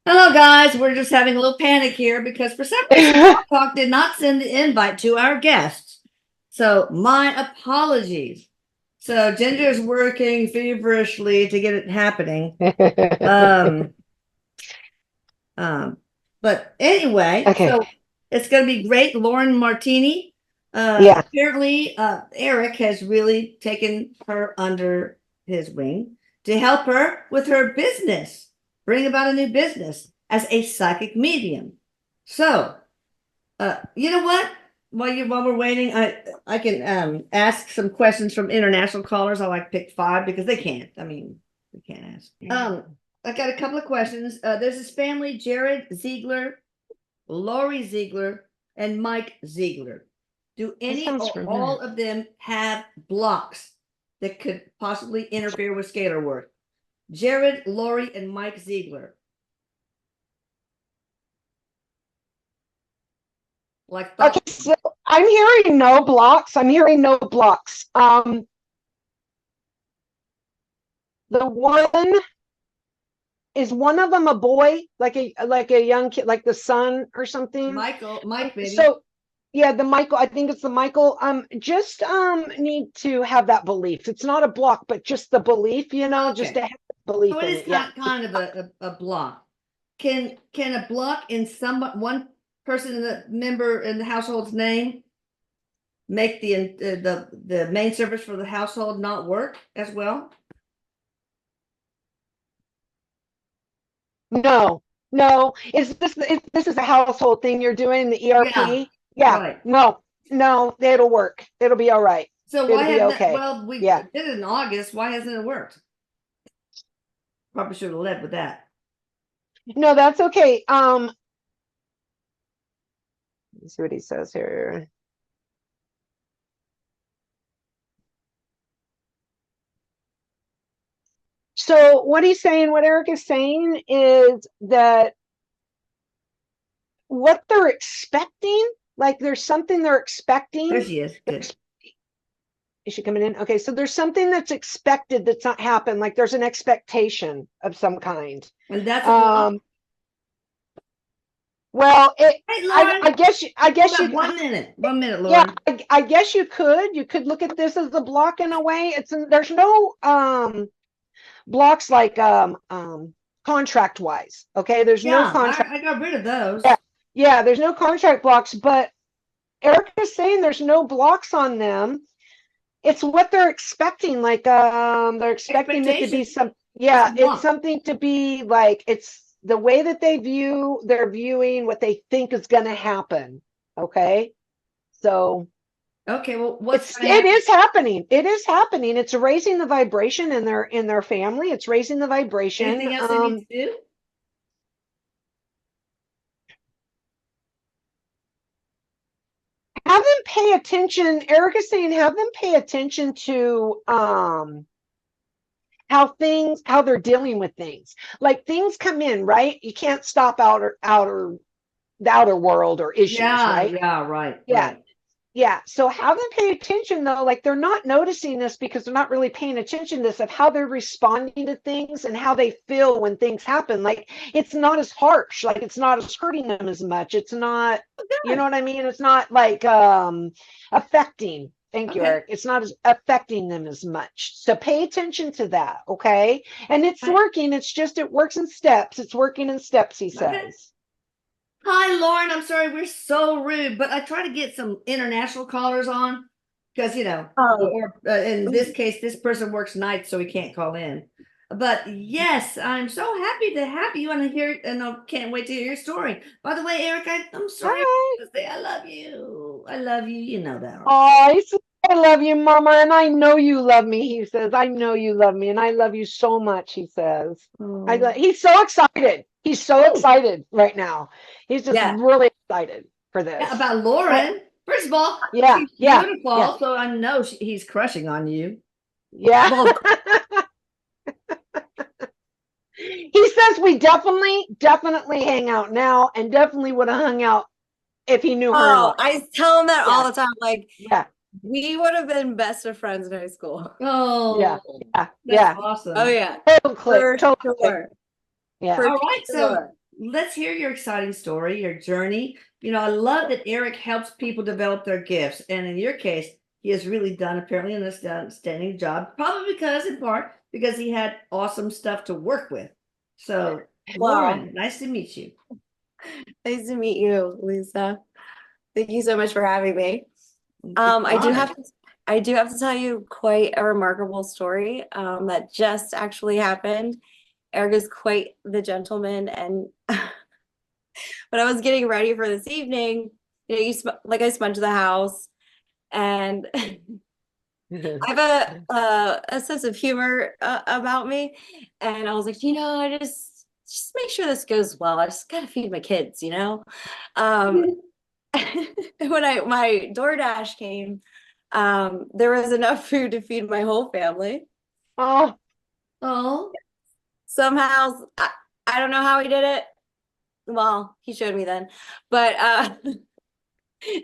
Hello, guys. We're just having a little panic here because for some reason, Talk did not send the invite to our guests. So, my apologies. So, Ginger is working feverishly to get it happening. Um, but anyway, Okay. so it's going to be great. Lauren Martini. Yeah. Apparently, Erik has really taken her under his wing to help her with her business, bring about a new business as a psychic medium. So, you know what? While we're waiting, I can ask some questions from international callers. I like pick five because they can't. I mean, they can't ask. I got a couple of questions. There's this family: Jared Ziegler, Lori Ziegler, and Mike Ziegler. Do That any sounds or all familiar. of them have blocks that could possibly interfere with scalar work? Jared, Lori, and Mike Ziegler. Like Okay, thought. so I'm hearing no blocks. I'm hearing no blocks. The one is one of them a boy, like a young kid, like the son or something. Mike, maybe. So yeah, the Michael, I think it's the Michael. Just need to have that belief. It's not a block, but just the belief, just Okay. to have So belief it in is it. Yeah. kind of a block. Can a block in one person in the member in the household's name make the main service for the household not work as well? No, no. This is a household thing you're doing, the Yeah, ERP? Yeah. right. No, no, it'll work. It'll be all right. So why It'll be haven't that? okay. Well, we Yeah. did it in August. Why hasn't it worked? Probably should have led with that. No, that's okay. Let's see what he says here. So what he's saying, what Erik is saying is that what they're expecting, like there's something they're There expecting. she is. Good. Is she coming in? Okay, so there's something that's expected that's not happened. Like there's an expectation of some kind. And that's a block. Um, well, Hey, Lauren, I hold guess up you, 1 minute. 1 minute, yeah, Lauren. I guess you could look at this as a block in a way. There's no blocks like contract wise. Okay, there's no Yeah, contract. I got rid of Yeah, those. yeah, there's no contract blocks, but Erik is saying there's no blocks on them. It's what they're expecting. Like they're expecting it to be Expectation. some, It's a yeah, it's block. something to be like it's the way that they're viewing what they think is gonna happen. Okay. So Okay, well, what's going to it happen? is happening. It is happening. It's raising the vibration in their family. It's raising the vibration. Anything else they need to do? Have them pay attention. Erik is saying have them pay attention to how they're dealing with things. Like things come in, right? You can't stop the outer world or issues, Yeah, right? yeah, right, Yeah. right. Yeah. So have them pay attention though, like they're not noticing this because they're not really paying attention to this of how they're responding to things and how they feel when things happen. Like it's not as harsh, like it's not as hurting them as much. It's not, you know Good. what I mean? It's not like affecting. Thank you, Okay. Erik. It's not as affecting them as much. So pay attention to that, okay? And it's Right. working. It's just it works in steps. It's working in steps, he Okay. says. Hi, Lauren. I'm sorry we're so rude, but I try to get some international callers on because, Oh, or in this case, this person works nights, so he can't call in. But yes, I'm so happy to have you and hear, and I can't wait to hear your story. By the way, Erik, I'm sorry hi. to say I love you. I love you. You know that already. Oh, he says, I love you, Mama, and I know you love me. He says, I know you love me, and I love you so much. He says, Oh, he's so excited. He's so oh, excited right now. He's just yeah. really excited for Yeah, this. about And Lauren. First of all, yeah, she's yeah, yeah, beautiful, so I know he's crushing on you. yeah. Well, He says we definitely hang out now, and definitely would have hung out if he knew her in Oh, life. I tell him that Yeah, all the time. Like, yeah, we would have been best of friends in high school. yeah, oh, yeah, that's yeah. Oh awesome. yeah, Total click, for total click. sure. Yeah. For All right, so sure. let's hear your exciting story, your journey. I love that Erik helps people develop their gifts. And in your case, he has really done apparently an outstanding job, probably in part, because he had awesome stuff to work with. So, Wow. Lauren, nice to meet you. Nice to meet you, Lisa. Thank you so much for having me. It's I do fun. have to tell you quite a remarkable story that just actually happened. Eric is quite the gentleman, and when I was getting ready for this evening, I sponged the house, and I have a sense of humor about me, and I was like, I just make sure this goes well. I just gotta feed my kids, Um, when my DoorDash came, there was enough food to feed my whole family. Oh, Oh, Somehow, I don't know how he did it. Well, he showed me then, but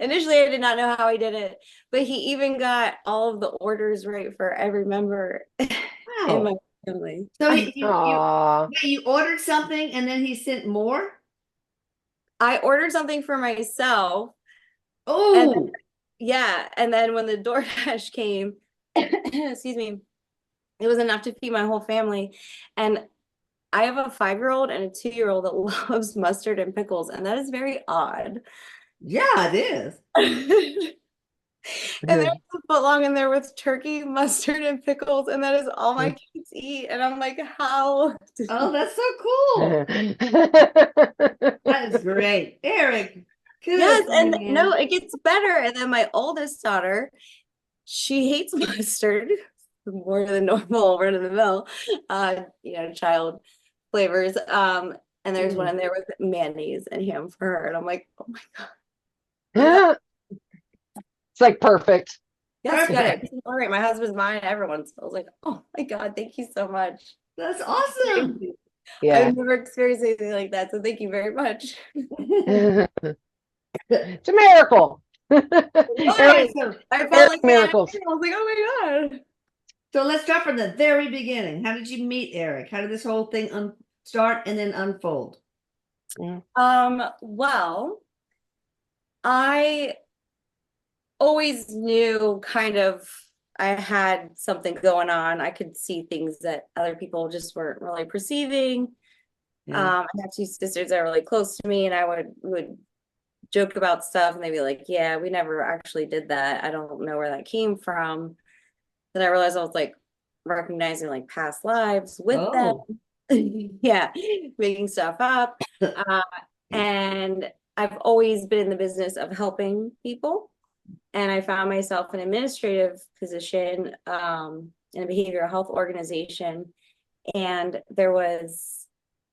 initially I did not know how he did it. But he even got all of the orders right for every member in my wow. family. So aw. you ordered something and then he sent more? I ordered something for myself, and Oh, yeah, and then when the DoorDash came, excuse me, it was enough to feed my whole family. And I have a 5-year-old and a 2-year-old that loves mustard and pickles, and that is very odd. yeah, it is. And there's a foot long in there with turkey, mustard, and pickles, and that is all my kids eat. And I'm like, how? Oh, that's so cool. That is great. Erik, Yes, kudos to you, and no, man. it gets better. And then my oldest daughter, she hates mustard more than normal, run of the mill, child flavors. And there's one Mm. in there with mayonnaise and ham for her. And I'm like, oh my God. It's like perfect. Yes, you got it. Perfect. All right, my husband's mine, everyone's. I was like, oh my God, thank you so much. That's Thank awesome. you. Yeah. I've never experienced anything like that, so thank you very much. It's a miracle. All right, Eric, so I felt Eric like miracles. I was like, oh my God. let's start from the very beginning. How did you meet Erik? How did this whole thing start and then unfold? Well, I always knew kind of I had something going on. I could see things that other people just weren't really perceiving. Yeah. I have 2 sisters that are really close to me, and I would joke about stuff, and they'd be like, "Yeah, we never actually did that. I don't know where that came from." Then I realized I was like recognizing like past lives with them. Oh. Yeah, making stuff up. Uh, and I've always been in the business of helping people. And I found myself in an administrative position in a behavioral health organization. And there was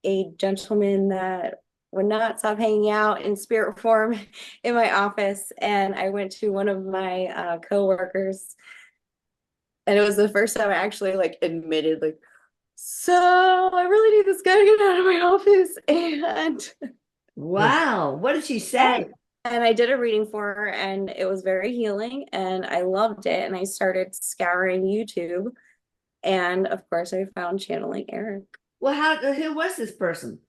a gentleman that would not stop hanging out in spirit form in my office. And I went to one of my coworkers, and it was the first time I actually like admitted, like, so I really need this guy to get out of my office. Wow. What did she And say? and I did a reading for her, and it was very healing, and I loved it. And I started scouring YouTube, and of course I found channeling Erik. Well, who was this person?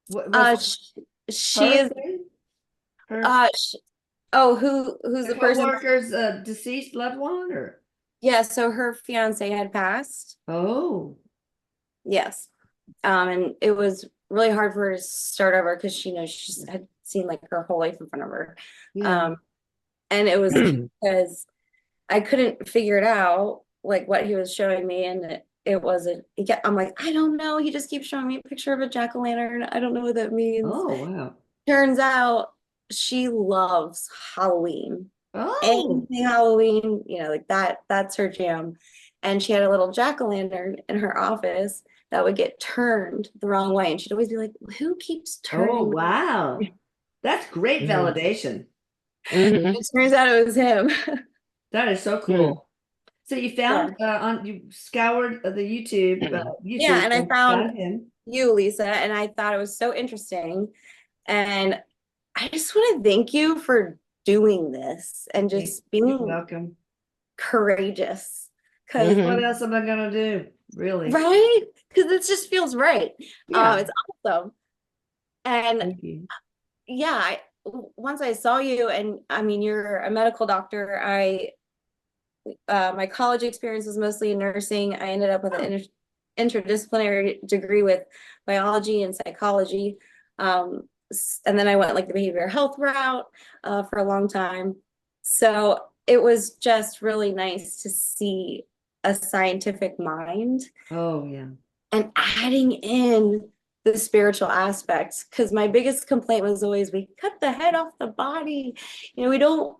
What was Uh it she her is thing? Her uh sh oh, who's a the person? co-worker's deceased loved one or Yeah, so her fiance had passed. oh. Yes. And it was really hard for her to start over because she knows she had seen like her whole life in front of her. Yeah. And it was because I couldn't figure it out, like what he was showing me, and it wasn't. I'm like, I don't know. He just keeps showing me a picture of a jack-o'-lantern. I don't know what that means. Oh, wow. Turns out she loves Halloween. Oh. Anything Halloween, like that's her jam. And she had a little jack-o'-lantern in her office that would get turned the wrong way. And she'd always be like, who keeps Oh, turning? wow. That's great Mhm. validation. Mhm. It turns out it was him. That is so Mhm. cool. So you Yeah. found you scoured the YouTube Yeah, and I and found found him. you, Lisa, and I thought it was so interesting. And I just want to thank you for doing this and just You're being welcome. courageous. Because, What Mhm. else am I gonna do? Really? right? Because it just feels right. Yeah. It's awesome. And Thank you. yeah, once I saw you, and I mean, you're a medical doctor. My college experience was mostly in nursing. I ended up with an interdisciplinary degree with biology and psychology. And then I went like the behavioral health route for a long time. So it was just really nice to see a scientific mind Oh, yeah. and adding in the spiritual aspects. Because my biggest complaint was always, we cut the head off the body. We don't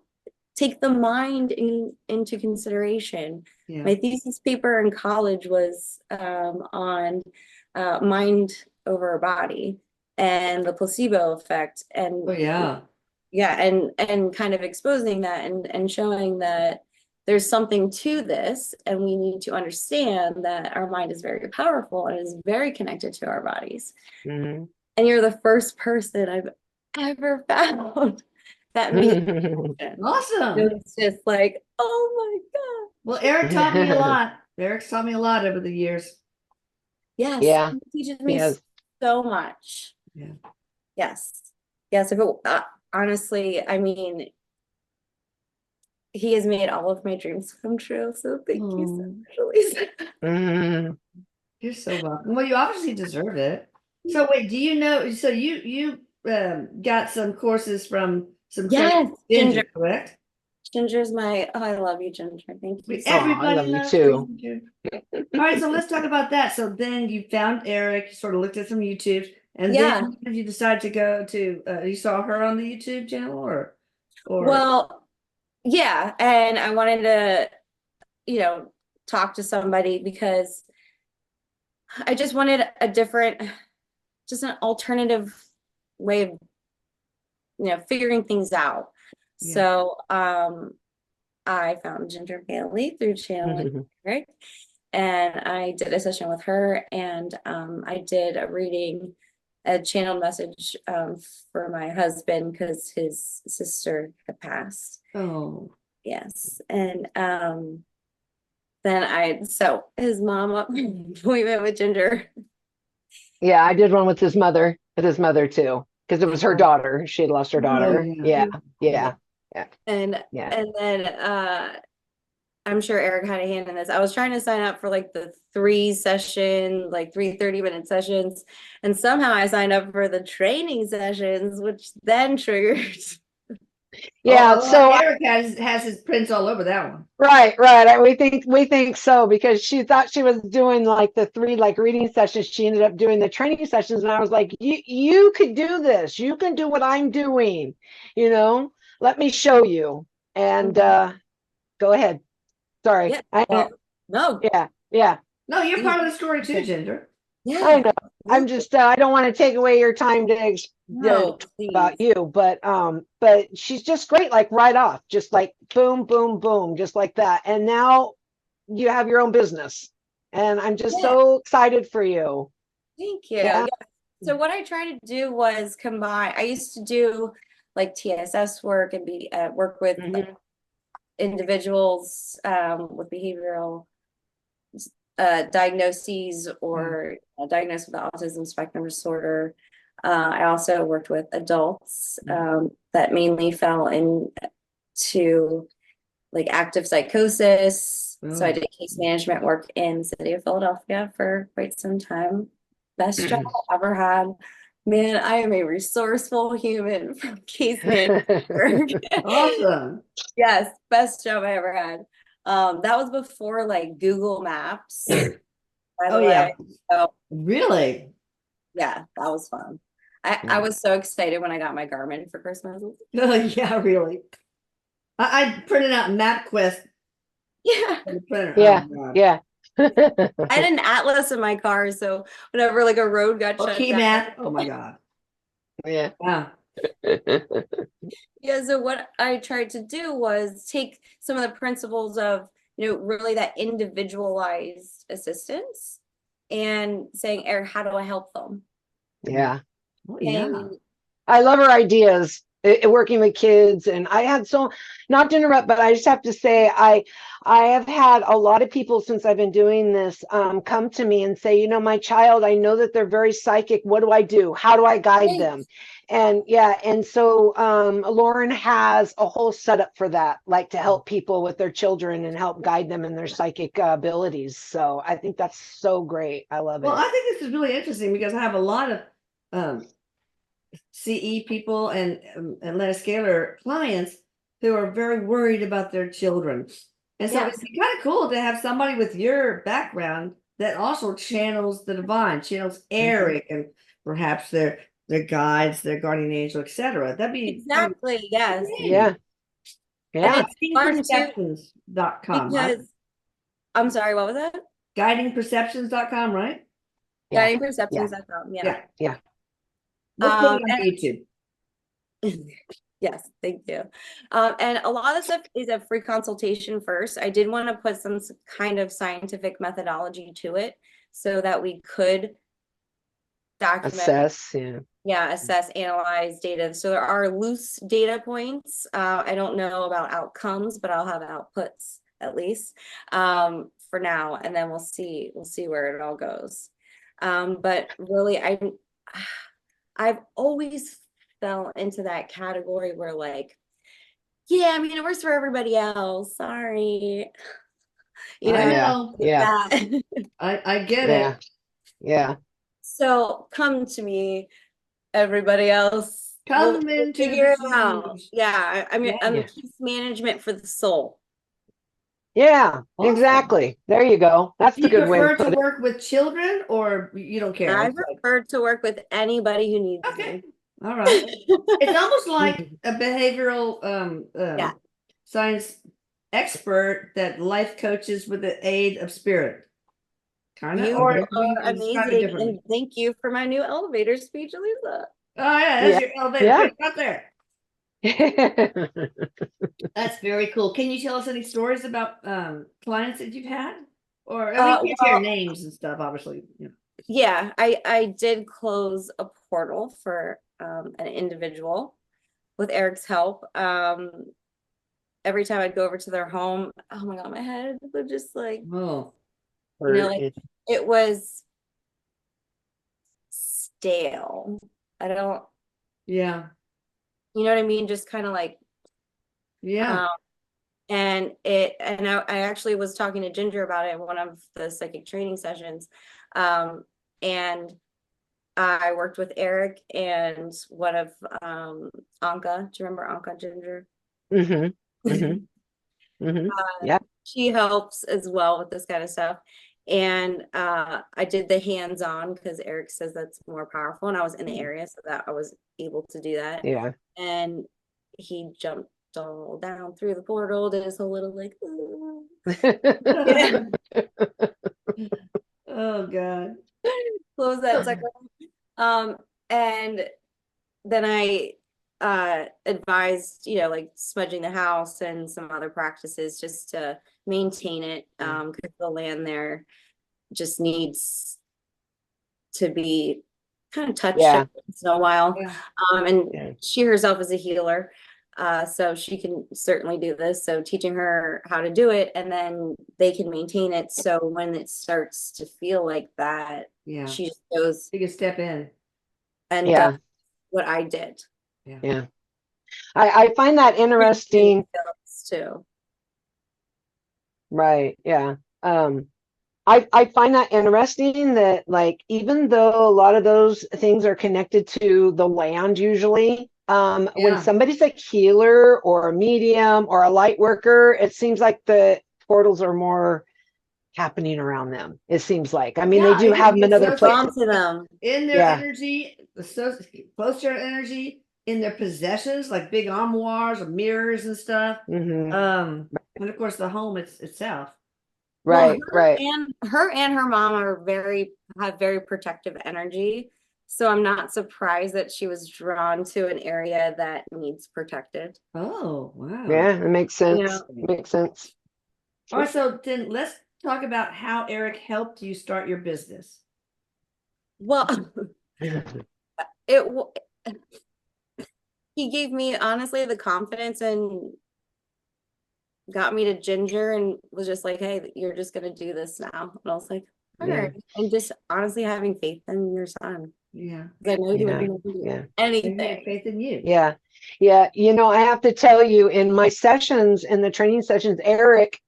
take the mind into consideration. Yeah. My thesis paper in college was on mind over body and the placebo effect, and Oh, yeah. yeah, and kind of exposing that and showing that there's something to this, and we need to understand that our mind is very powerful and is very connected to our bodies. Mm-hmm. And you're the first person I've ever found that made it. Awesome. It's just like, oh my God. Well, Eric taught me a lot. Eric's taught me a lot over the years. Yes. Yeah. He teaches me Yes. so much. Yeah. Yes. Yes. If it, honestly, I mean, he has made all of my dreams come true. So thank you so much, Elisa. Mm-hmm. You're so welcome. Well, you obviously deserve it. So wait, do you know? So you got some courses from some Yes, Ginger, Ginger. correct? Ginger's my, oh, I love you, Ginger. Thank you. I love Everybody you loves too. Ginger. All right, so let's talk about that. So then you found Eric, you sort of looked at some YouTube, and Yeah. then you decided to go to. You saw her on the YouTube channel, or Well, yeah. And I wanted to, talk to somebody because I just wanted a different, just an alternative way of, figuring things out. Yeah. So I found Ginger Bailey through channeling Erik, and I did a session with her, and I did a reading, a channeled message for my husband because his sister had passed. Oh, Yes. And then so his mom appointment with Ginger. Yeah, I did one with his mother too, because it was her daughter. She had lost her oh daughter. yeah. Yeah. And Yeah. and then I'm sure Erik had a hand in this. I was trying to sign up for like the 3 session, like 30-minute sessions. And somehow I signed up for the training sessions, which then triggered. Yeah. Oh, So Eric has his prints all over that one. right. We think so because she thought she was doing like the 3 like reading sessions. She ended up doing the training sessions, and I was like, you could do this. You can do what I'm doing. Let me show you. And go ahead. Sorry. Yeah. Well, no. Yeah. No, you're part of the story too, Ginger. Yeah. I know. I'm just I don't want to take away your time to No, talk please. about you, but she's just great, like right off, just like boom, boom, boom, just like that. And now you have your own business, and I'm just so excited for you. Thank you. Yeah. Yeah. So what I tried to do was combine. I used to do like TSS work and work with individuals with behavioral diagnoses or diagnosed with autism spectrum disorder. I also worked with adults that mainly fell into like active psychosis. So I did case management work in the city of Philadelphia for quite some time. Best job I ever had. Man, I am a resourceful human from case management work. Awesome. Yes, best job I ever had. That was before like Google Maps, by the way. Yeah. So Really? yeah, that was fun. I was so excited when I got my Garmin for Christmas. Oh yeah, really. I printed out MapQuest. Yeah. For the printer. Yeah. Oh, Yeah. I had an atlas in my car, so whenever like a road got shut key down. map. Oh my God. Yeah. Wow. Yeah, so what I tried to do was take some of the principles of, really that individualized assistance and saying, Erik, how do I help them? Yeah. Oh, yeah. And I love her ideas. working with kids. And I had not to interrupt, but I just have to say, I have had a lot of people since I've been doing this come to me and say, my child, I know that they're very psychic. What do I do? How do I guide them? And yeah, and so Lauren has a whole setup for that, like to help people with their children and help guide them in their psychic abilities. So I think that's so great. I love Well, it. I think this is really interesting because I have a lot of CE people and Atlanta Scalar clients who are very worried about their children. And so Yes. it'd be kind of cool to have somebody with your background that also channels the divine, channels Erik and perhaps their guides, their guardian angel, etc. That'd be Exactly. Yes. Yeah. And Yeah. it's fun too guidingperceptions.com, right? because I'm sorry, what was that? Guidingperceptions.com, right? Yeah. Guidingperceptions.com. Yeah. Yeah. Yeah. We'll put it on YouTube. Yes, thank you. And a lot of stuff is a free consultation first. I did want to put some kind of scientific methodology to it so that we could document, Assess. Yeah. assess, analyze data. So there are loose data points. I don't know about outcomes, but I'll have outputs at least for now, and then we'll see where it all goes. But really, I've always fell into that category where like, yeah, I mean, it works for everybody else. Sorry. I know. Yeah. I get Yeah. it. Yeah. So come to me, everybody else. Come We'll into figure the it out. shoes. Yeah, I mean, Yeah. I'm Yeah. case management for the soul. Yeah, Awesome. exactly. There you go. That's Do the you good way to prefer put to it. work with children or you don't care? I It's like, prefer to work with anybody who needs okay, me. all right. It's almost like a behavioral Yeah. science expert that life coaches with the aid of spirit. Kind of, You or are you describe it amazing, differently. and thank you for my new elevator speech, Lisa. Oh yeah, that's your elevator Yeah. pitch right there. Yeah. That's very cool. Can you tell us any stories about clients that you've had? Or I mean, you can't share Well, names and stuff, obviously. yeah, I did close a portal for an individual with Eric's help. Every time I'd go over to their home, oh my God, my head would just like, Oh, like it was stale. I don't, yeah, you know what I mean? Just kind of like, yeah. and I actually was talking to Ginger about it in one of the psychic training sessions. And I worked with Erik and one of Anka. Do you remember Anka, Ginger? Mm-hmm. Mm-hmm. Mm-hmm. Yeah. She helps as well with this kind of stuff. And I did the hands-on because Erik says that's more powerful, and I was in the area so that I was able to do that. Yeah. And he jumped all down through the portal, did his whole little like, Oh God. close that sucker. And then I advised, like smudging the house and some other practices just to maintain it, because the land there just needs to be kind of touched every once in a while. Yeah. And she herself is a healer, so she can certainly do this. So teaching her how to do it, and then they can maintain it. So when it starts to feel like that, she just goes, you can step in and does what I did. Yeah. I find that interesting too. Right. Yeah. I find that interesting that like even though a lot of those things are connected to the land usually, when somebody's a healer or a medium or a light worker, it seems like the portals are more happening around them. It seems like. I mean, they do have them in other places. To them. In their energy, close to their energy, in their possessions, like big armoires or mirrors and stuff. Mm-hmm. And of course the home itself. Right, right. And her mom are have very protective energy. So I'm not surprised that she was drawn to an area that needs protected. Oh, wow. Yeah, it makes sense. It makes sense. All right, so then let's talk about how Erik helped you start your business. Well, he gave me honestly the confidence and got me to Ginger and was just like, hey, you're just gonna do this now. And I was like, all Yeah. right. And just honestly having faith in your son. Yeah. 'Cause I know he Yeah. would do Yeah. They had anything. faith in you. Yeah. Yeah. You know, I have to tell you, in my sessions, in the training sessions, Erik,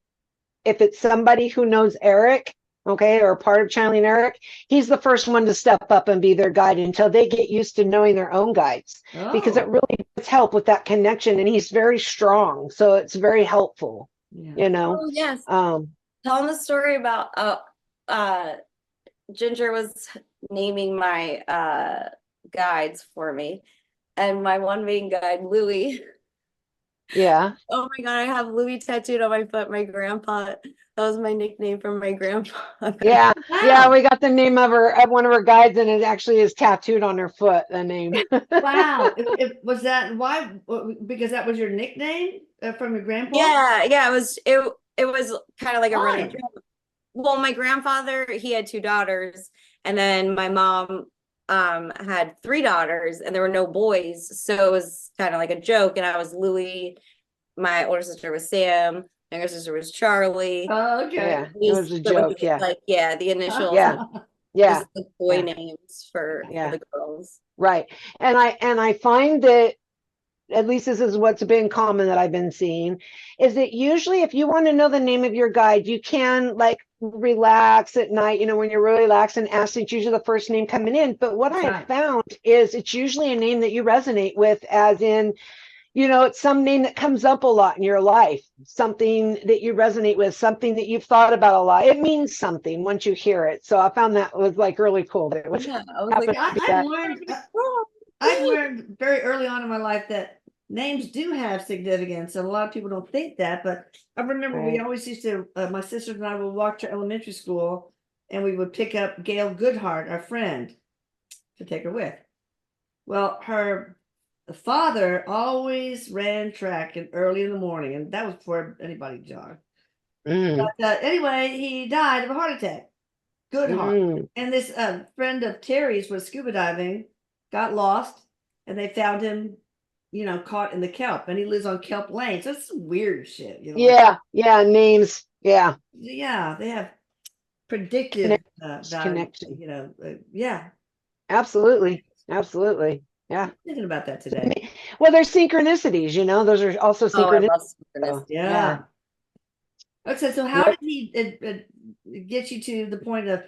if it's somebody who knows Erik, okay, or part of channeling Erik, he's the first one to step up and be their guide until they get used to knowing their own guides, because it Oh, really does help with that connection. And he's very strong, so it's very helpful, yeah. you know. Oh yes. Um, Telling the story about Ginger was naming my guides for me. And my one main guide, Louis. yeah. Oh my God, I have Louis tattooed on my foot. My grandpa, that was my nickname from my grandpa. Yeah, yeah, Wow. we got the name of her, of one of her guides, and it actually is tattooed on her foot, the name. Wow. Was that why? Because that was your nickname from your grandpa? Yeah, it was kind of like a running Why? joke. Well, my grandfather, he had two daughters, and then my mom had three daughters, and there were no boys, so it was kind of like a joke. And I was Louis, my older sister was Sam, my younger sister was Charlie. Oh, okay. Yeah, it was a So it was joke. Yeah, like, yeah, the initials, yeah, yeah, just the boy yeah, names for yeah. the girls. Right. And I find that, at least this is what's been common that I've been seeing, is that usually if you want to know the name of your guide, you can like relax at night, you know, when you're really relaxed and ask. It's usually the first name coming in. But what I have Right. found is it's usually a name that you resonate with, as in, you know, it's some name that comes up a lot in your life, something that you resonate with, something that you've thought about a lot. It means something once you hear it. So I found that was like really cool that it was Yeah, I was like, happened Yeah, to be I've that. learned. I've learned very early on in my life that names do have significance, and a lot of people don't think that. But I remember we Right. always used to. My sisters and I would walk to elementary school, and we would pick up Gail Goodhart, our friend, to take her with. Well, her father always ran track early in the morning, and that was before anybody jogged. Mm, But anyway, he died of a heart attack. Goodhart. mm. And this friend of Terry's was scuba diving, got lost, and they found him, caught in the kelp. And he lives on Kelp Lane. So it's some weird shit, like, Yeah, yeah, names. Yeah. yeah, they have predictive value, Connection. yeah. Absolutely. Absolutely. Yeah. Thinking about that today. Well, there's synchronicities, you know, those are also oh, I synchronicities. love So, synchronicity. Yeah. Okay, so how Yep. did he get you to the point of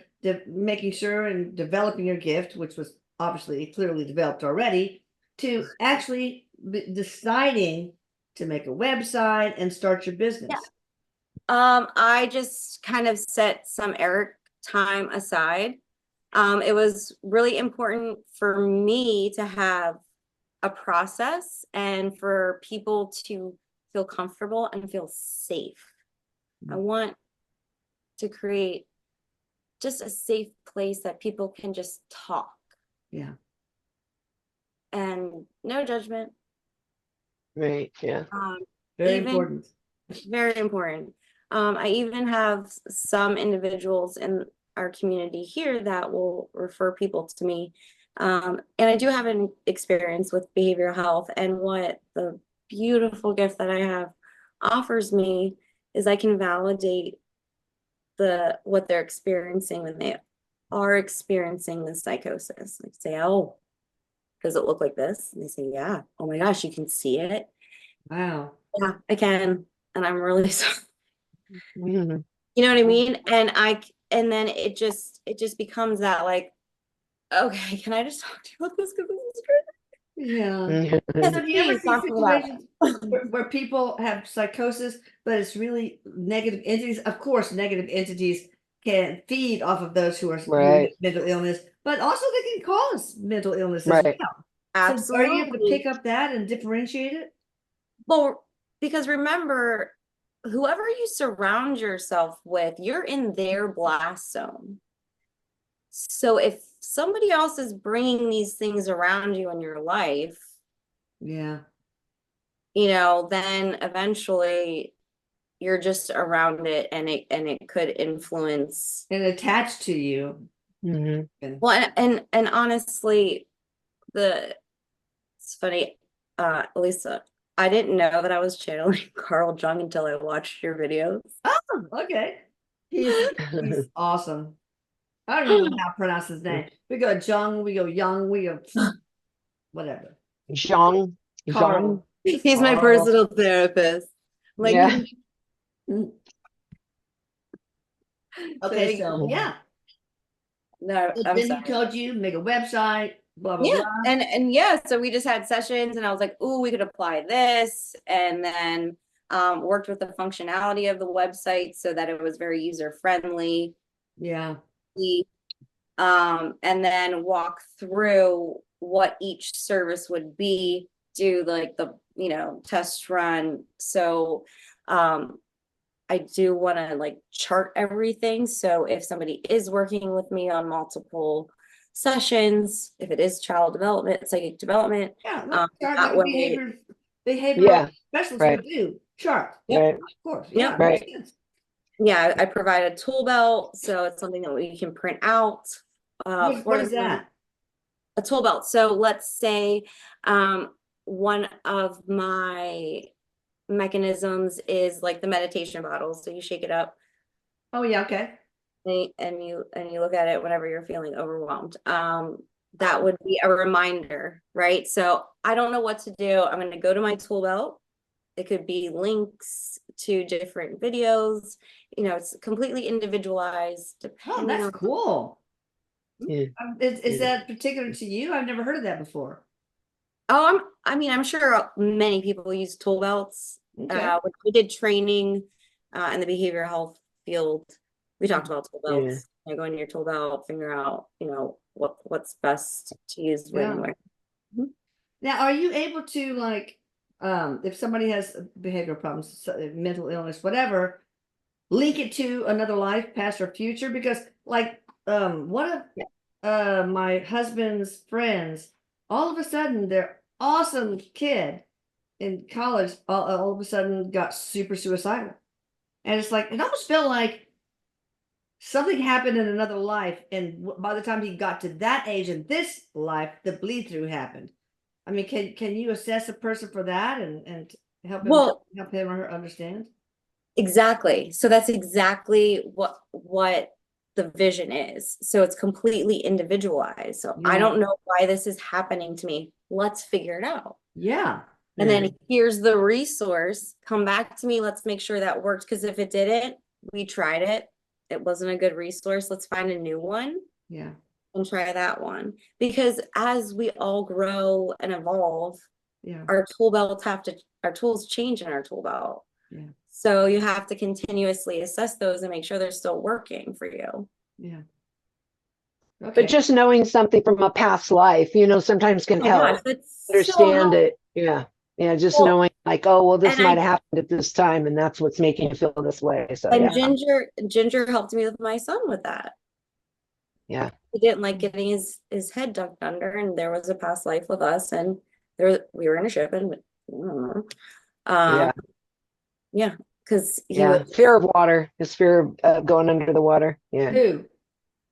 making sure and developing your gift, which was obviously clearly developed already, to actually deciding to make a website and start your Yeah. business? I just kind of set some Erik time aside. It was really important for me to have a process and for people to feel comfortable and feel safe. I want to create just a safe place that people can just talk Yeah. and no judgment. Right. Yeah. Very Even important. very important. I even have some individuals in our community here that will refer people to me. And I do have an experience with behavioral health, and what the beautiful gift that I have offers me is I can validate what they're experiencing when they are experiencing the psychosis. Like say, oh, does it look like this? And they say, yeah. Oh my gosh, you can see it. Wow. Yeah, I can. And I'm really sorry. Mhm. You know what I mean? And then it just becomes that like, okay, can I just talk to you about this because this is great? Yeah. Yes, So do you ever please see talk about situations it. where people have psychosis, but it's really negative entities? Of course, negative entities can feed off of those who are with Right. mental illness, but also they can cause mental illness as Right. well. So are you able to Absolutely. pick up that and differentiate it? Well, because remember, whoever you surround yourself with, you're in their blast zone. So if somebody else is bringing these things around you in your life, Yeah. then eventually you're just around it, and it could influence. And attached to you. Mhm. And Well, and honestly, it's funny. at least I didn't know that I was channeling Carl Jung until I watched your videos. Oh, okay. He's awesome. I don't even know how to pronounce his name. We go Jung, we go Young, we go whatever. Zhang. Carl. He's my Carl. personal therapist. Like, Yeah. Okay, so yeah. No, So I'm then he sorry. told you make a website, blah blah Yeah, blah. and yeah, so we just had sessions, and I was like, "Oh, we could apply this," and then worked with the functionality of the website so that it was very user friendly. Yeah. And then walk through what each service would be, do like the test run. So I do want to like chart everything, so if somebody is working with me on multiple sessions, if it is child development, psychic development, Yeah, like chart that like a way. behavioral Yeah. specialist Right. would do. Chart. Yep. Right. Of course. Yep. Yeah, Right. makes sense. Yeah, I provide a tool belt, so it's something that we can print out What is them. that? A tool belt. So let's say one of my mechanisms is like the meditation bottle. So you shake it up Oh yeah, okay. and you look at it whenever you're feeling overwhelmed. That would be a reminder, right? So I don't know what to do. I'm going to go to my tool belt. It could be links to different videos. It's completely individualized Oh, depending that's on. cool. Yeah. Is that particular to you? I've never heard of that before. Oh, I'm sure many people use tool belts. Okay. When we did training in the behavioral health field, we talked about tool Yeah. belts. Go into your tool belt, figure out, what's best to use when Yeah. and where. Mhm. Now, are you able to like, if somebody has behavioral problems, mental illness, whatever, link it to another life, past or future? Because like, one of my husband's friends, all of a sudden, their awesome kid in college, all of a sudden got super suicidal, and it's like it almost felt like something happened in another life, and by the time he got to that age in this life, the bleed through happened. I mean, can you assess a person for that and Well, help him or her understand? exactly. So that's exactly what the vision is. So it's completely individualized. So I Yeah. don't know why this is happening to me. Let's figure it out. Yeah. And then here's the resource. Come back to me. Let's make sure that worked. Because if it didn't, we tried it. It wasn't a good resource. Let's find a new one Yeah. and try that one. Because as we all grow and evolve, Yeah. our tools change in our tool belt. Yeah. So you have to continuously assess those and make sure they're still working for you. Yeah. But Okay. just knowing something from a past life, sometimes can Oh my help gosh, that's so understand helpful. it. Yeah. Yeah. Just Well, knowing like, oh, well, this and might have happened at this time and that's what's making you feel this way. So yeah. Ginger helped me with my son with that. Yeah. He didn't like getting his head dunked under, and there was a past life with us, and we were in a ship, and Yeah. yeah, because he Yeah. was Fear of water. His fear of going under the water. Yeah. Who?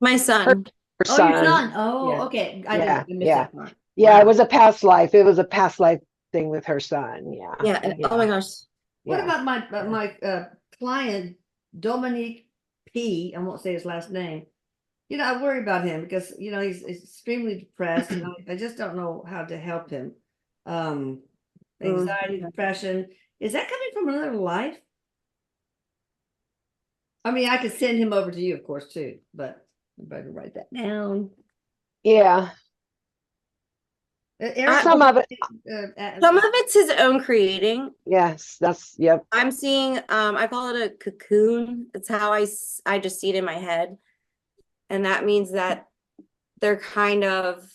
my Her, son. her Oh, your son. son. Oh, Yeah. okay. Yeah. I missed Yeah. that part. Yeah. Wow. It was a past life. It was a past life thing with her son. Yeah. Yeah, and oh my gosh, What Yeah. about my client Dominique P? I won't say his last name. I worry about him because he's extremely depressed, and I just don't know how to help him. Anxiety, okay. depression. Is that coming from another life? I mean, I could send him over to you, of course, too, but I better write that down. Yeah. Eric, Some of it. Some of it's his own creating. Yes. Yep. I'm seeing, I call it a cocoon. It's how I just see it in my head. And that means that they're kind of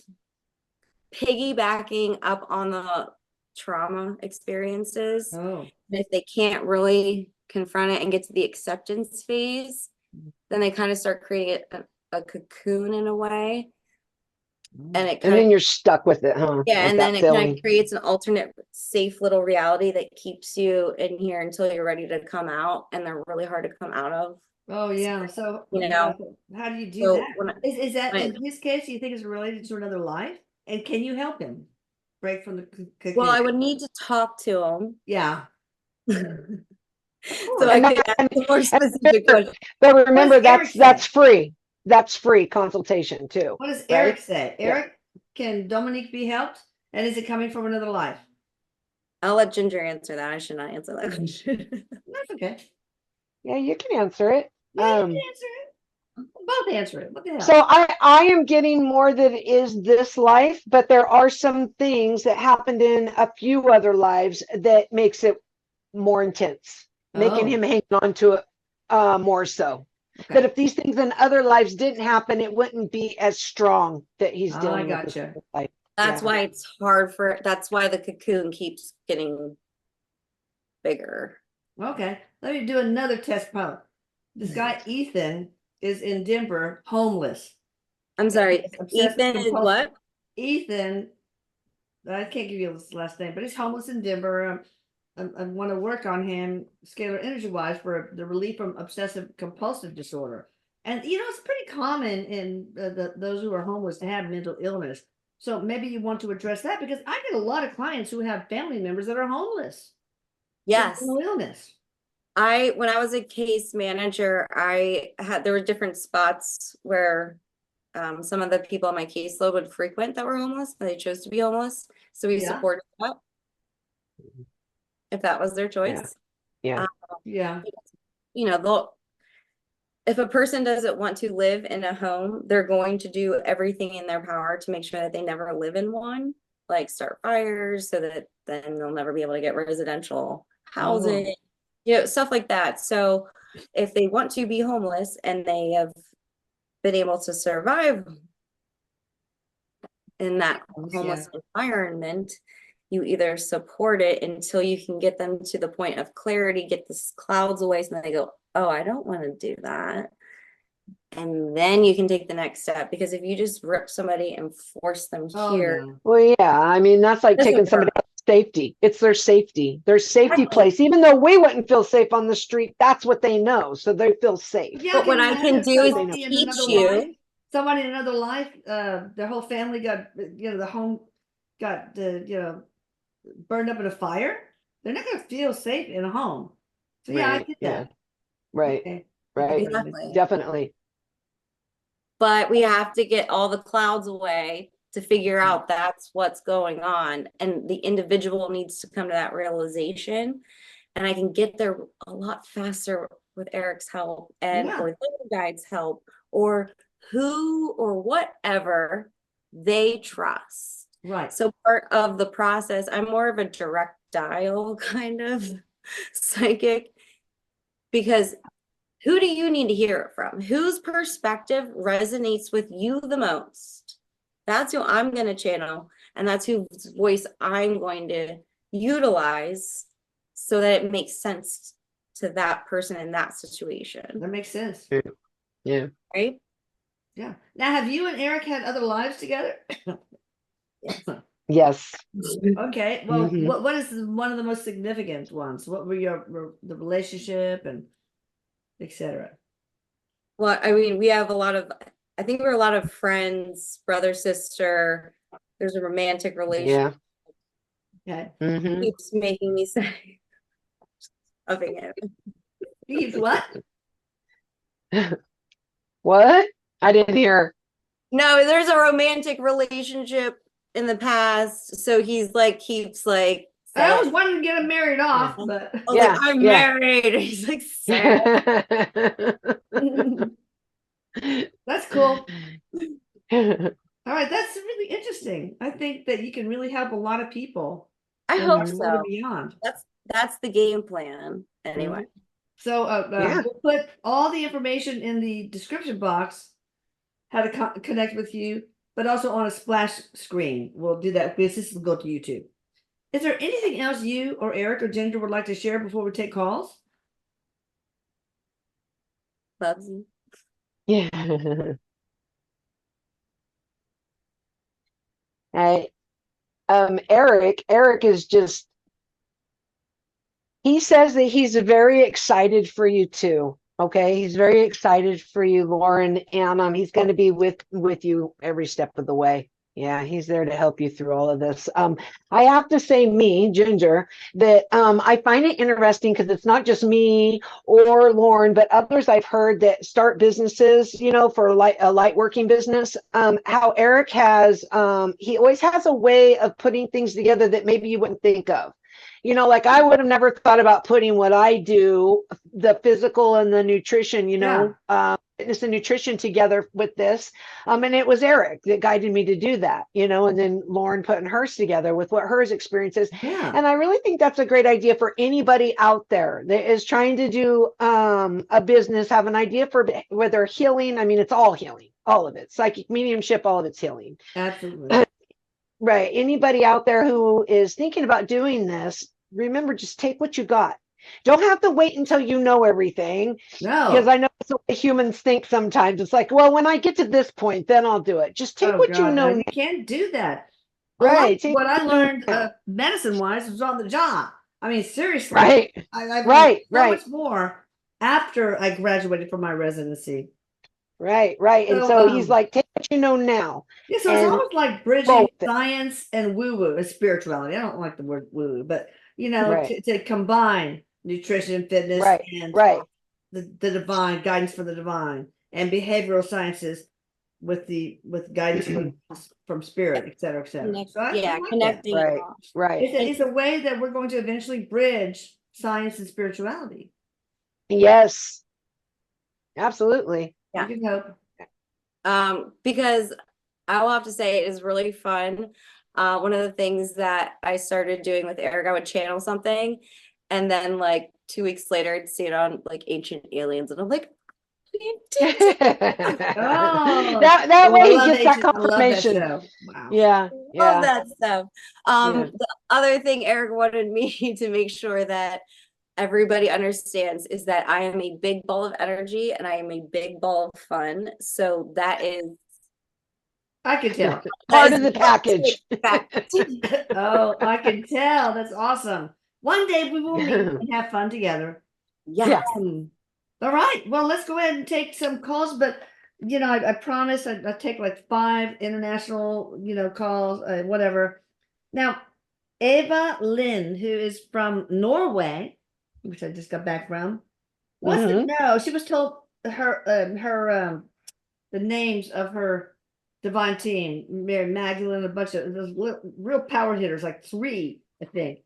piggybacking up on the trauma experiences. Oh, And if they can't really confront it and get to the acceptance phase, then they kind of start creating a cocoon in a way. And it And kind then of, you're stuck with it, huh? yeah, Like and that then it feeling. kind of creates an alternate safe little reality that keeps you in here until you're ready to come out, and they're really hard to come out of. oh yeah. So how do you do So that? Is that in his case? Do you think it's related to another life? And can you help him? break from the cocoon. Well, I would need to talk to him. Yeah. So I could ask a more specific question. But remember, Eric that's say? free. That's free consultation too. What does right? Eric say? Yeah. Eric, can Dominique be helped? And is it coming from another life? I'll let Ginger answer that. I should not answer that question. That's okay. Yeah, you can answer it. Yeah, you can answer it. Both answer it. What the hell? So I am getting more that is this life, but there are some things that happened in a few other lives that makes it more intense, making him hang on to it more so. Okay. That if these things in other lives didn't happen, it wouldn't be as strong that he's dealing with this life. That's why it's hard that's why the cocoon keeps getting bigger. Okay. Let me do another test pilot. This guy, Ethan, is in Denver, homeless. I'm sorry. Obsessive Ethan is compulsive. what? Ethan, I can't give you his last name, but he's homeless in Denver. I want to work on him scalar energy wise for the relief from obsessive compulsive disorder. And you know, it's pretty common in those who are homeless to have mental illness. So maybe you want to address that, because I get a lot of clients who have family members that are homeless. Yes. Mental illness. When I was a case manager, there were different spots where some of the people on my caseload would frequent that were homeless. They chose to be homeless. So we supported that. If that was their choice. Yeah. Yeah. You know, if a person doesn't want to live in a home, they're going to do everything in their power to make sure that they never live in one, like start fires so that then they'll never be able to get residential housing, you know, stuff like that. So if they want to be homeless and they have been able to survive in that homeless environment, you either support it until you can get them to the point of clarity, get the clouds away, so they go, oh, I don't want to do that. And then you can take the next step, because if you just rip somebody and force them here. No. Well, yeah, I mean, that's like taking somebody else's safety. It's their safety place. Even though we wouldn't feel safe on the street, that's what they know. So they feel safe. Yeah, but what I can do is teach you. Somebody in another life, their whole family got, you know, the home got, you know, burned up in a fire. They're not going to feel safe in a home. So yeah, I get that. Right. Okay. Right. Exactly. Definitely. But we have to get all the clouds away to figure out that's what's going on. And the individual needs to come to that realization. And I can get there a lot faster with Eric's help and or the guide's help, or who or whatever they trust. Right. So part of the process, I'm more of a direct dial kind of psychic, because who do you need to hear it from? Whose perspective resonates with you the most? That's who I'm going to channel, and that's whose voice I'm going to utilize so that it makes sense to that person in that situation. That makes sense. Yeah. Right? Yeah. Now, have you and Eric had other lives together? Yes. Okay. Well, what is one of the most significant ones? What were the relationship and etc.? Well, I mean, we have I think we're a lot of friends, brother, sister. There's a romantic relationship. Yeah. Okay. Keeps making me say, loving it. Keeps what? What? I didn't hear. No, there's a romantic relationship in the past. So he's like, keeps like, I always wanted to get him married off, but like, I'm married. He's like, sad. That's cool. All right, that's really interesting. I think that you can really help a lot of people. I hope so. Beyond. That's the game plan anyway. So we'll put all the information in the description box, how to connect with you, but also on a splash screen. We'll do that because this will go to YouTube. Is there anything else you or Eric or Ginger would like to share before we take calls? Loves you. Yeah. Eric is just, he says that he's very excited for you too. Okay. He's very excited for you, Lauren, and he's going to be with you every step of the way. Yeah, he's there to help you through all of this. I have to say, me, Ginger, that I find it interesting because it's not just me or Lauren, but others I've heard that start businesses, for a light working business. How Eric has, he always has a way of putting things together that maybe you wouldn't think of. Like I would have never thought about putting what I do, the physical and the nutrition, Yeah. fitness and nutrition together with this. And it was Eric that guided me to do that, and then Lauren putting hers together with what hers experiences. Yeah. And I really think that's a great idea for anybody out there that is trying to do a business, have an idea for whether healing. I mean, it's all healing, all of it, psychic mediumship, all of it's healing. Absolutely. Right. Anybody out there who is thinking about doing this, remember, just take what you got. Don't have to wait until you know everything, because No. I know it's the way humans think sometimes. It's like, well, when I get to this point, then I'll do it. Just take Oh what you God, no, know. you can't do that. A lot Right. of Take what I what you know learned, now. medicine-wise, was on the job. I mean, seriously, Right. I've learned Right. so Right. much more after I graduated from my residency. Right. Right. And So, so he's like, take what you know now yeah, so it's and almost like roll bridging with it. science and woo-woo and spirituality. I don't like the word woo-woo, but Right. to combine nutrition, fitness, Right. and Right. the divine guidance for the divine and behavioral sciences with guidance from spirit, et cetera, et cetera. So I like that. Connecting it Right. all. Right. It's a way that we're going to eventually bridge science and spirituality. Yes. Absolutely. We Yeah. can hope. Because I will have to say it is really fun. One of the things that I started doing with Eric, I would channel something, and then like 2 weeks later, I'd see it on like Ancient Aliens, and I'm like, we did it. Oh, that oh, I way he love gets that I love that confirmation. show. Wow. Yeah. Love Yeah. that stuff. Yeah. The other thing Eric wanted me to make sure that everybody understands is that I am a big ball of energy and I am a big ball of fun. So that is I can tell. Part of the package. Oh, I can tell. That's awesome. One day we will meet and have fun together. Yeah. All right. Well, let's go ahead and take some calls, but I promise I take like 5 international, calls, whatever. Now, Eva Lynn, who is from Norway, which I just got back from, wants to know. She was told the names of her divine team, Mary Magdalene, a bunch of those real power hitters, like 3, I think.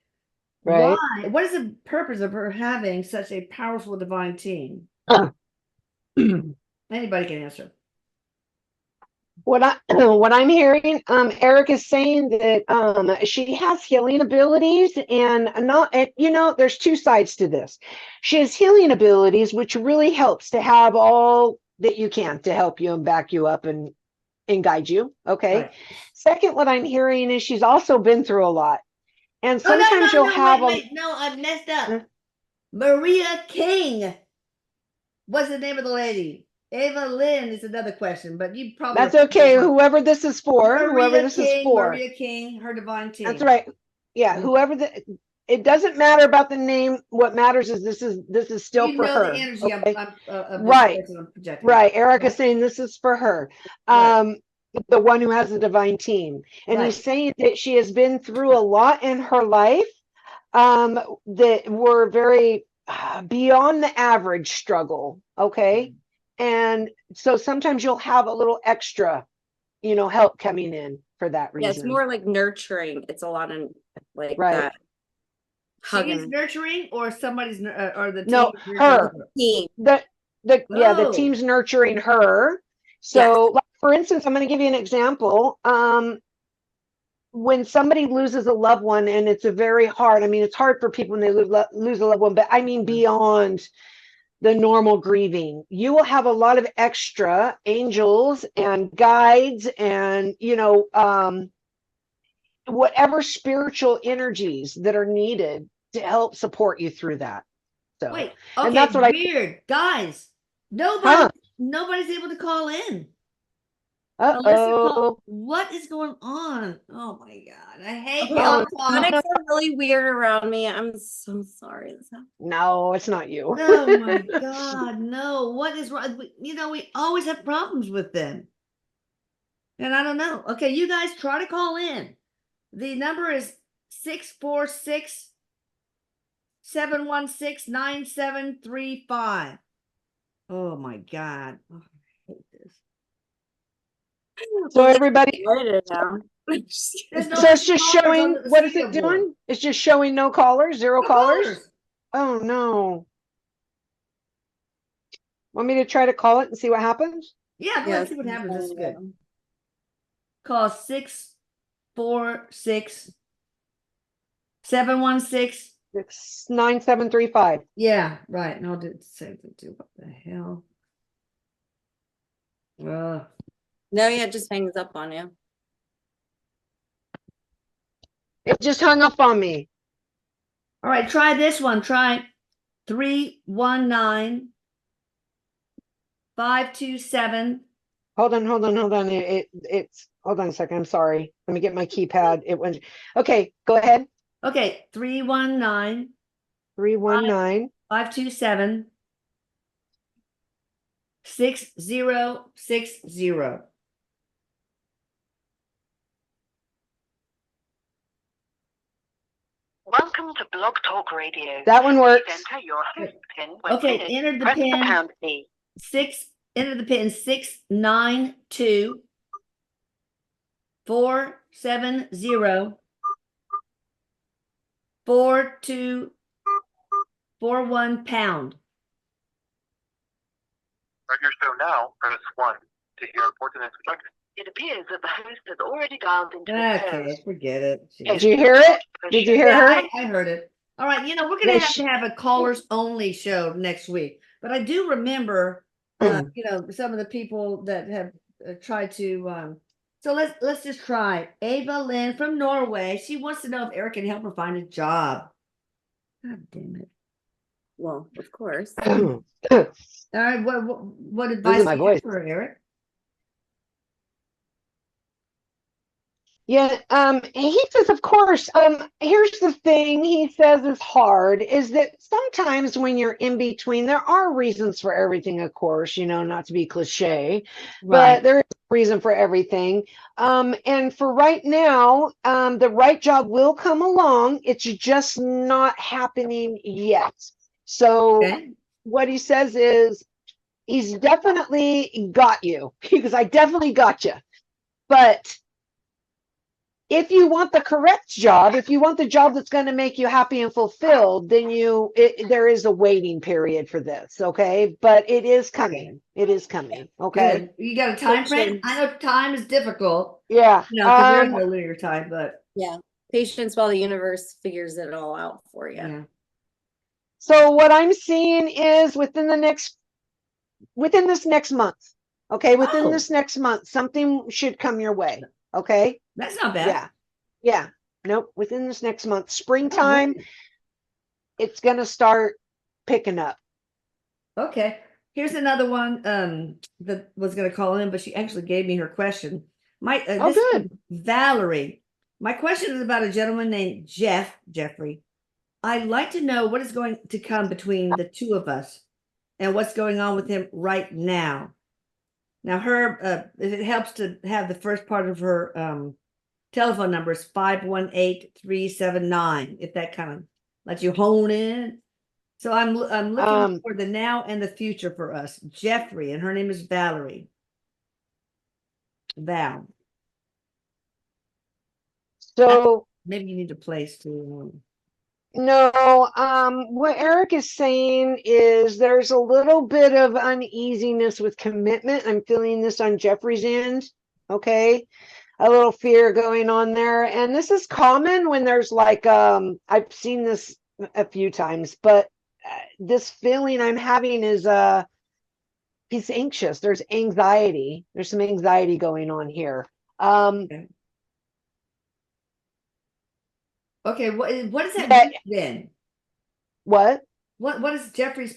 Right. Why? What is the purpose of her having such a powerful divine team? Anybody can answer. What I'm hearing, Eric is saying that she has healing abilities, and there's 2 sides to this. She has healing abilities, which really helps to have all that you can to help you and back you up and guide you. Okay. Right. Second, what I'm hearing is she's also been through a lot. And Oh, sometimes you'll have wait, no, I messed up. Maria King. What's the name of the lady? Ava Lynn is another question, but you probably That's okay. Whoever this is for, Maria King, her divine team. That's right. Yeah, it doesn't matter about the name. What matters is this is still for her. The energy okay? of right. I'm projecting. Right. Eric is saying this is for her. The one who has the divine team. And he's saying that she has been through a lot in her life that were very beyond the average struggle. Okay. And so sometimes you'll have a little extra, help coming in for that reason. Yeah, it's more like nurturing. It's a lot of like that. She's nurturing, or somebody's or the team. No, her team. The team's nurturing her. So, like, for instance, I'm going to give you an example. When somebody loses a loved one, and it's it's hard for people when they lose a loved one, but I mean beyond the normal grieving, you will have a lot of extra angels and guides and whatever spiritual energies that are needed to help support you through that. So wait, okay, and that's what weird guys. Nobody's able to call in. What is going on? Oh my God, I hate y'all. Phonics are really weird around me. I'm so sorry. No, it's not you. Oh my God, no. What is wrong? We always have problems with them. And I don't know. Okay, you guys try to call in. The number is 646-716-9735. Oh my God. Oh, I hate this. So everybody, Excited now. There's no so it's just callers on showing, the what is it mosquito board. doing? It's just showing no callers, zero No callers? callers. Oh, no. Want me to try to call it and see what happens? Yeah, go ahead and see what happens. That's good. Call 646-716. It's 9735. Yeah, right. And I'll do the same thing too. What the hell? No, yeah, it just hangs up on you. It just hung up on me. All right, try this one. Try 319-527. Hold on. It's hold on a second. I'm sorry. Let me get my keypad. It went. Okay, go ahead. Okay, 319 319. 527 6060. Welcome to Blog Talk Radio. That one works. Enter your host pin when Okay, finished. enter the Press pin. the pound key. Enter the pin 692 470 4241 £. Start your show now. Press 1 to hear important instructions. It appears that the host has already dialed into his Okay, host. forget it. Did you hear it? Did you hear Yeah, her? I heard it. All right, we're gonna have to have a callers only show next week. But I do remember, some of the people that have tried to. So let's just try. Ava Lynn from Norway. She wants to know if Eric can help her find a job. God damn it! Well, of course. All right, what advice my do you have voice. for Eric? Yeah, he says, of course, here's the thing he says is hard is that sometimes when you're in between, there are reasons for everything, of course, not to be cliche, but there is a reason for everything. And for right now, the right job will come along. It's just not happening yet. So what he says is he's definitely got you because I definitely got you. But if you want the correct job, if you want the job that's going to make you happy and fulfilled, then there is a waiting period for this. Okay. But it is coming. It is coming. Okay. Good. You got a time frame? I know time is difficult. Yeah. Because there is no linear time, but yeah. Patience while the universe figures it all out for you. yeah. So what I'm seeing is within this next month. Okay. Within this next month, something should come your way. Okay. That's not bad. Yeah. Nope. Within this next month, springtime, it's going to start picking up. Okay. Here's another one that was going to call in, but she actually gave me her question. This good. is Valerie. My question is about a gentleman named Jeffrey. I'd like to know what is going to come between the two of us and what's going on with him right now. Now, if it helps to have the first part of her telephone number is 518-379, if that kind of lets you hone in. So I'm looking for the now and the future for us. Jeffrey, and her name is Valerie. Val. So maybe you need a place to. No, what Eric is saying is there's a little bit of uneasiness with commitment. I'm feeling this on Jeffrey's end. Okay. A little fear going on there. And this is common when there's like, I've seen this a few times, but this feeling I'm having is, he's anxious. There's anxiety. There's some anxiety going on here. Okay, what does that mean then? What is Jeffrey's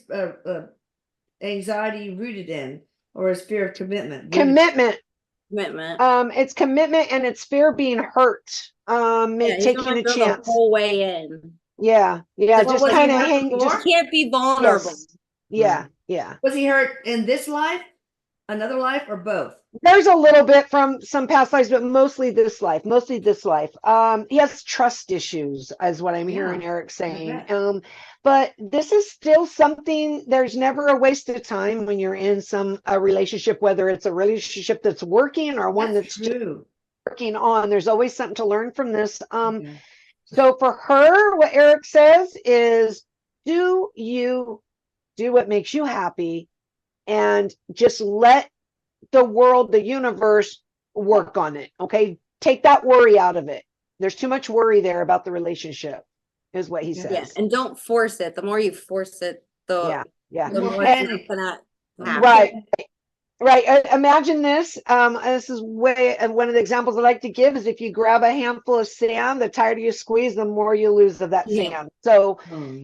anxiety rooted in, or his fear of commitment? Commitment. It's commitment and it's fear of being hurt. Taking a chance. The whole way in. Yeah. Just kind of hang. Just can't be vulnerable. Yes. Yeah. Was he hurt in this life? another life, or both? There's a little bit from some past lives, but mostly this life. Mostly this life. He has trust issues, is what I'm hearing Erik saying. bet. But this is still something. There's never a waste of time when you're in a relationship, whether it's a relationship that's working or one that's just true. working on. There's always something to learn from this. Okay. So for her, what Erik says is, do you do what makes you happy, and just let the world, the universe, work on it. Okay. Take that worry out of it. There's too much worry there about the relationship, is what he says. Yeah, and don't force it. The more you force it, the the more and, it's not gonna happen. right. Right. Imagine this. This is one of the examples I like to give is, if you grab a handful of sand, the tighter you squeeze, the more you lose of that sand. So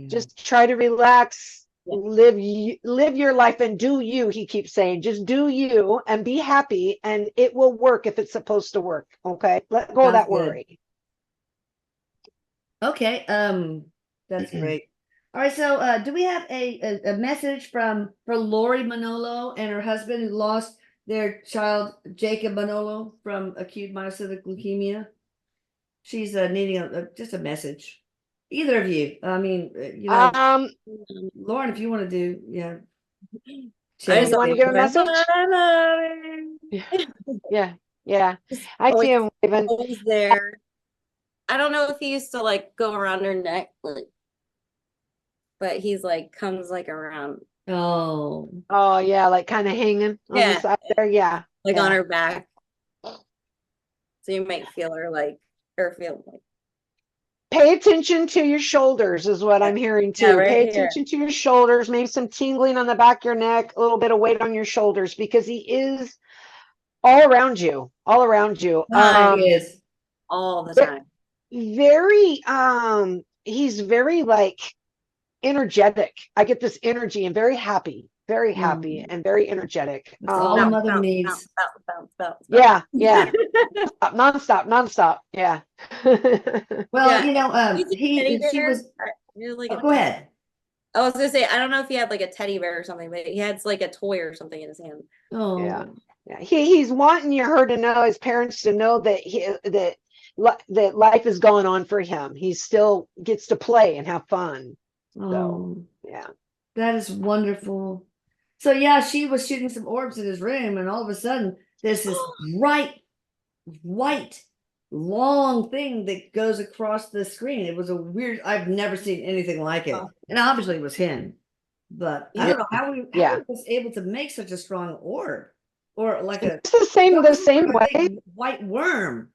just try to relax, live your life, and do you. He keeps saying, just do you and be happy, and it will work if it's supposed to work. Okay. Let go of that worry. Okay. That's great. All right. So, do we have a message for Lori Manolo and her husband, who lost their child Jacob Manolo from acute myelocytic leukemia? She's needing just a message. Either of you. I mean, Lauren, if you want to do, I just want to give a message. Yeah. I see him waving. Always there. I don't know if he used to like go around her neck, but he's like comes like around. Oh yeah, like kind of hanging on the side there. Yeah, like on her back. So you might feel her feel like. Pay attention to your shoulders is what I'm hearing too. Right Pay here. attention to your shoulders, maybe some tingling on the back of your neck, a little bit of weight on your shoulders, because he is all around you. he is all the time. Very he's very like energetic. I get this energy, and very happy and very energetic. That's all a mother needs. Bounce. Yeah. Non-stop. Yeah. Well, she was go ahead. I was gonna say, I don't know if he had like a teddy bear or something, but he had like a toy or something in his hand. Oh yeah. He's wanting her to know, his parents to know, that that life is going on for him. He still gets to play and have fun. So yeah, that is wonderful. So she was shooting some orbs in his room, and all of a sudden there's this bright white long thing that goes across the screen. It was a weird, I've never seen anything like it. And obviously it was him, but I don't know how he was able to make such a strong orb, or like the same way white worm.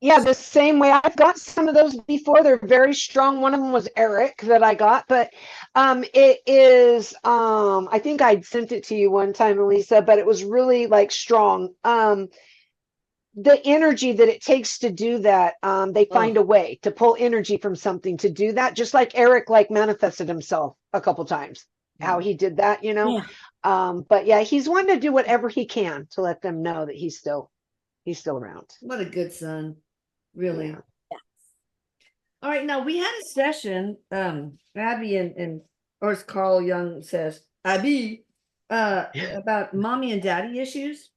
Yeah, the same way. I've got some of those before. They're very strong. One of them was Erik that I got, but it is I think I'd sent it to you one time, Elisa, but it was really like strong. The energy that it takes to do that, they find a way to pull energy from something to do that, just like Erik manifested himself a couple times, how he did that, but he's wanting to do whatever he can to let them know that he's still around. What a good son. Really. Yes. All right. Now we had a session, Abby and or as Carl Jung says, Abby, about mommy and daddy issues.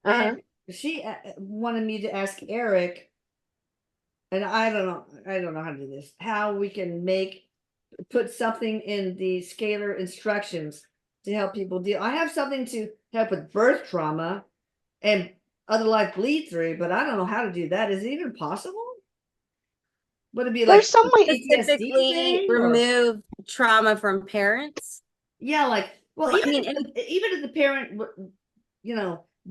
And she wanted me to ask Erik, and I don't know how to do this, how we can put something in the scalar instructions to help people deal. I have something to help with birth trauma and other life bleed through, but I don't know how to do that. Is it even possible? Would it be like some way specifically remove trauma from parents? Yeah, even if the parent,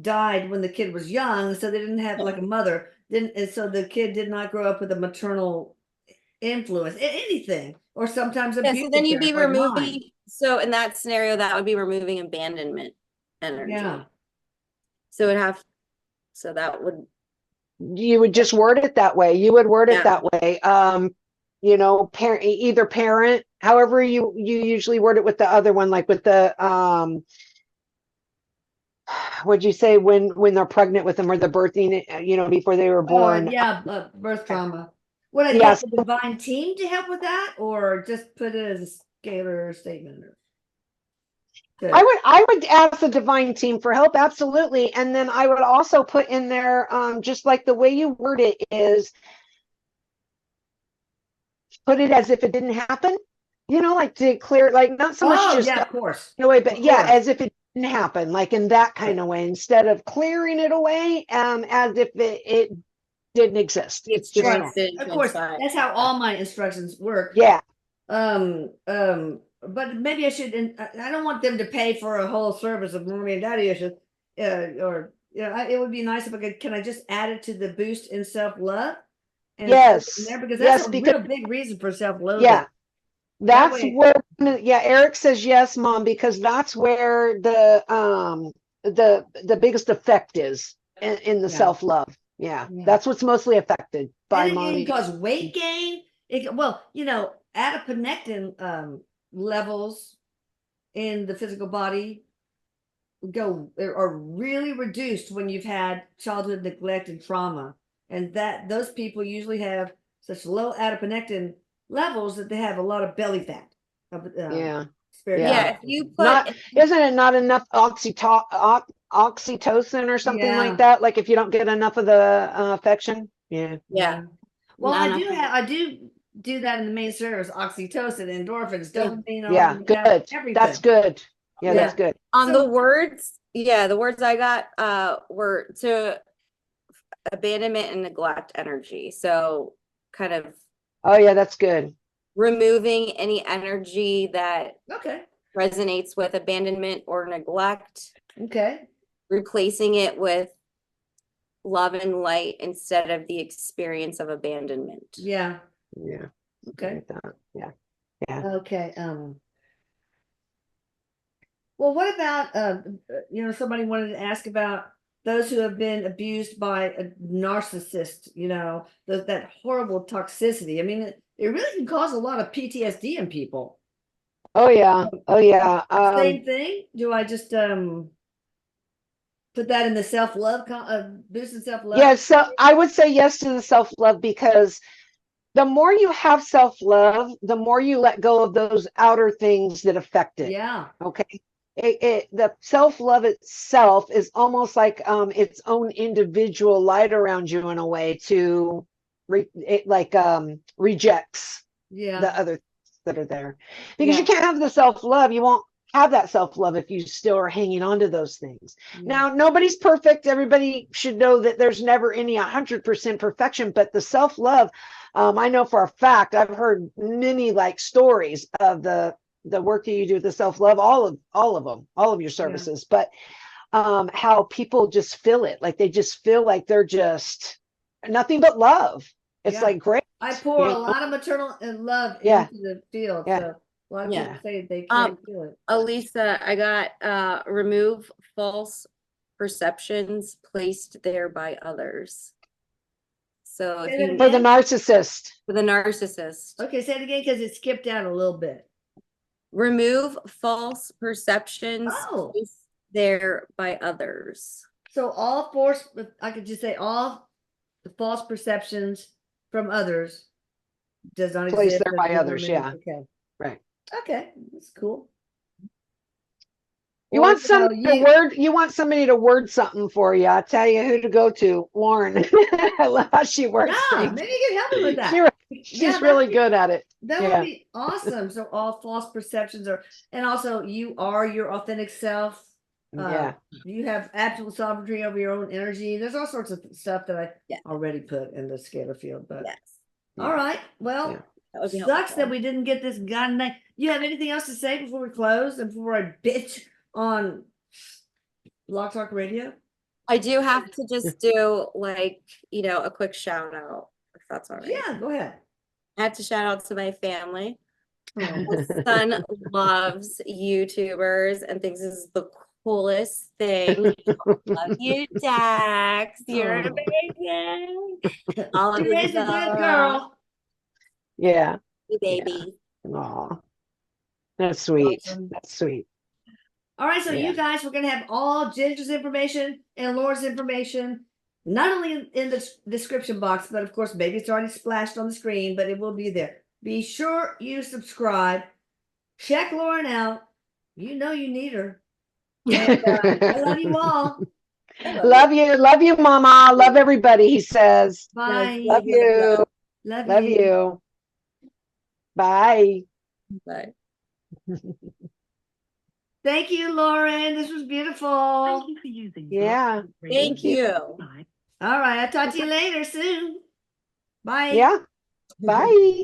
died when the kid was young, so they didn't have like a mother, so the kid did not grow up with a maternal influence, anything, or sometimes abuse. So then you'd be removing. So in that scenario, that would be removing abandonment energy. Yeah. So you would just word it that way. You would word it that way. Either parent, however you usually word it with the other one, like with the what'd you say when they're pregnant with them, or the birthing, before they were born? Birth trauma. Would I get the divine team to help with that, or just put it as a scalar statement? Good. I would ask the divine team for help, absolutely. And then I would also put in there, just like the way you word it is, put it as if it didn't happen. You know, like to clear, like not so much Oh, just yeah, of course. in a way, but Of yeah, course. as if it didn't happen, like in that kind of way, instead of clearing it away, as if it didn't exist. The It's just experience not. didn't Of course, transpire. that's how all my instructions work. Yeah. But maybe I should, and I don't want them to pay for a whole service of mommy and daddy issues. Or, you know, it would be nice if I could, can I just add it to the boost in self-love? And Yes. because Yes, that's a because real big reason for self-loathing. yeah, That that's way- where, yeah, Eric says yes, Mom, because that's where the biggest effect is in the Yeah. self-love. Yeah, Yeah. that's what's mostly affected by And it mommy. can cause weight gain. Well, you know, adiponectin levels in the physical body are really reduced when you've had childhood neglect and trauma, and that those people usually have such low adiponectin levels that they have a lot of belly fat. Yeah. Spare Yeah. Yeah, tire. if you put Not, isn't it not enough oxytocin or something Yeah. like that? Like if you don't get enough of the affection. Yeah. yeah, Well, not I enough. do that in the main service. Oxytocin, endorphins, dopamine, Yeah, good. everything. That's good. Yeah, Yeah. that's good. On So- the words, yeah, the words I got were to abandonment and neglect energy. So kind of Oh yeah, that's good. removing any energy that Okay. resonates with abandonment or neglect, Okay. replacing it with love and light instead of the experience of abandonment. Yeah. Yeah. Okay. Like that. Yeah. Yeah. Okay. Well, what about you know, somebody wanted to ask about those who have been abused by a narcissist, you know, that horrible toxicity. I mean, it really can cause a lot of PTSD in people. Oh yeah. Oh yeah. Same thing. Do I just put that in the self-love boost in self-love? Yeah, so I would say yes to the self-love, because the more you have self-love, the more you let go of those outer things that affect it. Yeah. Okay. The self-love itself is almost like its own individual light around you in a way to rejects Yeah. the other things that are there. Because Yeah. you can't have the self-love, you won't have that self-love if you still are hanging on to those things. Yeah. Now, nobody's perfect. Everybody should know that there's never any 100% perfection, but the self-love, I know for a fact, I've heard many like stories of the work that you do with the self-love, all of them, all of your services, but how people just feel it, like they just feel like they're just nothing but love. It's Yeah. like great. I pour you a know? lot of maternal love Yeah. into the field. Yeah. So a lot of Yeah. people say they can't feel it. Elisa, I got remove false perceptions placed there by others. So if Say that you For the again? narcissist. for the narcissist, Okay, say it again because it skipped out a little bit. remove false perceptions Oh. placed there by others. So I could just say all the false perceptions from others does not Placed exist. there as by a others, woman. yeah. Okay. Right. Okay, that's cool. You Well, want somebody to word, you want somebody to word something for you. I'll tell you who to go to. Lauren. I love how she works Yeah, things. maybe you can help me with that. She's Yeah, really that'd be- good at it. That Yeah. would be awesome. So all false perceptions and also you are your authentic self. Yeah. You have absolute sovereignty over your own energy. There's all sorts of stuff that I Yeah. already put in the scalar field, but Yes, all right. Well, Yeah. that would be sucks helpful. that we didn't get this gun. You have anything else to say before we close and before I bitch on Block Talk Radio? I do have to just do like, a quick shout out, if that's all right. Yeah, go ahead. I have to shout out to my family. Oh, My son loves YouTubers and thinks this is the coolest thing. Love you, Dax. You're Oh. amazing. All of you raised a good the girl. Yeah. you baby. Aw. That's sweet. Awesome. That's sweet. All right, so Yeah. you guys, we're gonna have all Ginger's information and Laura's information, not only in the description box, but of course, maybe it's already splashed on the screen, but it will be there. Be sure you subscribe. Check Lauren out. You know you need her. And, I love you all. Love you, Mama. Love everybody, he says. Bye. Love you. Love you. Bye. Bye. Thank you, Lauren. This was beautiful. Thank you for using Yeah. Thank you. All right. I'll talk to you later soon. Bye. Yeah. Bye.